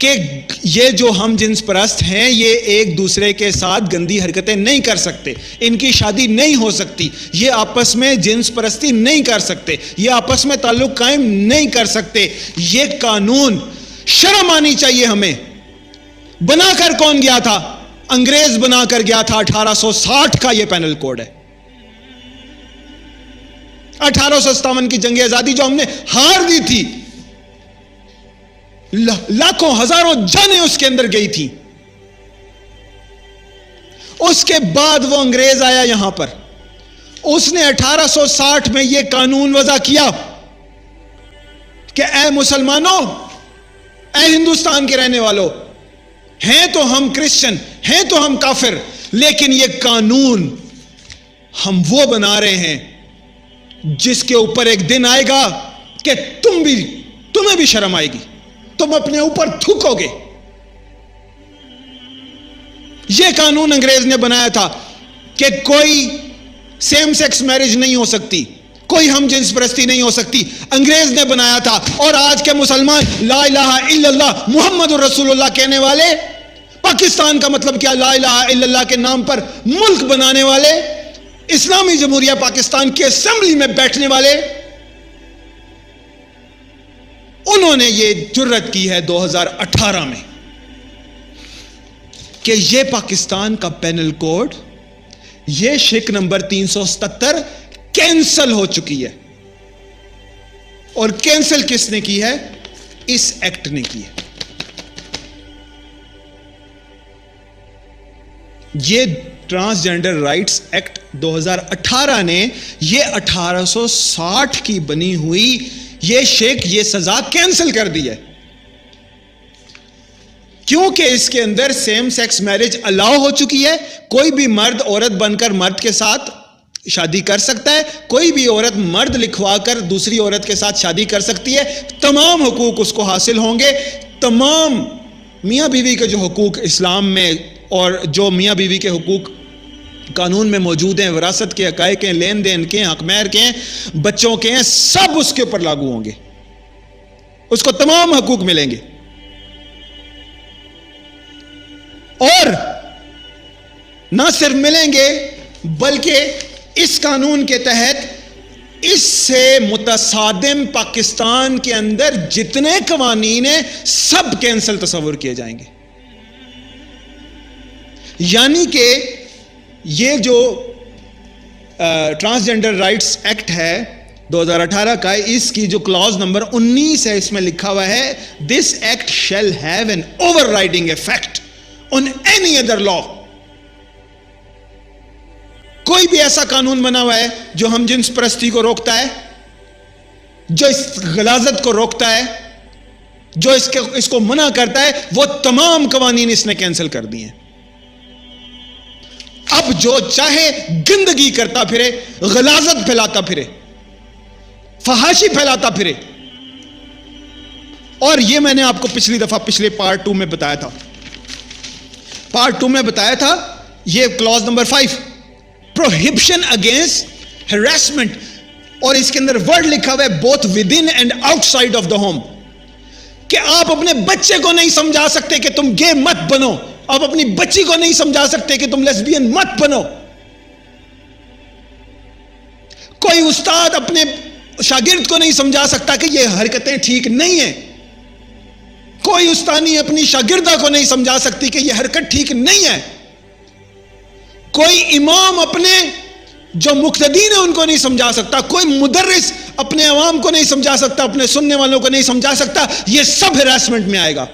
کہ یہ جو ہم جنس پرست ہیں یہ ایک دوسرے کے ساتھ گندی حرکتیں نہیں کر سکتے، ان کی شادی نہیں ہو سکتی، یہ آپس میں جنس پرستی نہیں کر سکتے، یہ آپس میں تعلق قائم نہیں کر سکتے. یہ قانون شرم آنی چاہیے ہمیں. بنا کر کون گیا تھا؟ انگریز بنا کر گیا تھا. 1860 کا یہ پینل کوڈ ہے. 1857 کی جنگ آزادی جو ہم نے ہار دی تھی، لاکھوں ہزاروں جانیں اس کے اندر گئی تھی. اس کے بعد وہ انگریز آیا یہاں پر، اس نے 1860 میں یہ قانون وضع کیا کہ اے مسلمانوں، اے ہندوستان کے رہنے والوں، ہیں تو ہم کرسچن، ہیں تو ہم کافر، لیکن یہ قانون ہم وہ بنا رہے ہیں جس کے اوپر ایک دن آئے گا کہ تمہیں بھی شرم آئے گی، تم اپنے اوپر تھوکو گے. یہ قانون انگریز نے بنایا تھا کہ کوئی سیم سیکس میرج نہیں ہو سکتی، کوئی ہم جنس پرستی نہیں ہو سکتی. انگریز نے بنایا تھا. اور آج کے مسلمان لا الہ الا اللہ محمد رسول اللہ کہنے والے، پاکستان کا مطلب کیا؟ لا الہ الا اللہ کے نام پر ملک بنانے والے، اسلامی جمہوریہ پاکستان کی اسمبلی میں بیٹھنے والے، انہوں نے یہ جرت کی ہے 2018 میں کہ یہ پاکستان کا پینل کوڈ، یہ شک نمبر 377 کینسل ہو چکی ہے. اور کینسل کس نے کی ہے؟ اس ایکٹ نے کی ہے. یہ ٹرانسجینڈر رائٹس ایکٹ 2018 نے یہ 1860 کی بنی ہوئی یہ شک، یہ سزا کینسل کر دی ہے، کیونکہ اس کے اندر سیم سیکس میرج الاؤ ہو چکی ہے. کوئی بھی مرد عورت بن کر مرد کے ساتھ شادی کر سکتا ہے، کوئی بھی عورت مرد لکھوا کر دوسری عورت کے ساتھ شادی کر سکتی ہے. تمام حقوق اس کو حاصل ہوں گے. تمام میاں بیوی کے جو حقوق اسلام میں اور جو میاں بیوی کے حقوق قانون میں موجود ہیں، وراثت کے حقائق ہیں، لین دین کے ہیں، حق مہر کے ہیں، بچوں کے ہیں، سب اس کے اوپر لاگو ہوں گے. اس کو تمام حقوق ملیں گے. اور نہ صرف ملیں گے بلکہ اس قانون کے تحت اس سے متصادم پاکستان کے اندر جتنے قوانین ہیں سب کینسل تصور کیے جائیں گے. یعنی کہ یہ جو ٹرانسجینڈر رائٹس ایکٹ ہے 2018 کا، اس کی جو کلاز نمبر 19 ہے، اس میں لکھا ہوا ہے this act shall have an overriding effect on any other law. کوئی بھی ایسا قانون بنا ہوا ہے جو ہم جنس پرستی کو روکتا ہے، جو اس غلاظت کو روکتا ہے، جو اس کو منع کرتا ہے، وہ تمام قوانین اس نے کینسل کر دیے ہیں. اب جو چاہے گندگی کرتا پھرے، غلاظت پھیلاتا پھرے، فحاشی پھیلاتا پھرے. اور یہ میں نے آپ کو پچھلی دفعہ پچھلے پارٹ 2 میں بتایا تھا. پارٹ 2 میں بتایا تھا یہ کلاز نمبر 5 پروہیبشن اگینسٹ ہراسمنٹ، اور اس کے اندر ورڈ لکھا ہوا ہے both with in and out side of the home, کہ آپ اپنے بچے کو نہیں سمجھا سکتے کہ تم گے مت بنو، آپ اپنی بچی کو نہیں سمجھا سکتے کہ تم لیسبین مت بنو. کوئی استاد اپنے شاگرد کو نہیں سمجھا سکتا کہ یہ حرکتیں ٹھیک نہیں ہیں. کوئی استانی اپنی شاگردہ کو نہیں سمجھا سکتی کہ یہ حرکت ٹھیک نہیں ہے. کوئی امام اپنے جو مقتدین ہیں ان کو نہیں سمجھا سکتا. کوئی مدرس اپنے عوام کو نہیں سمجھا سکتا، اپنے سننے والوں کو نہیں سمجھا سکتا. یہ سب ہراسمنٹ میں آئے گا.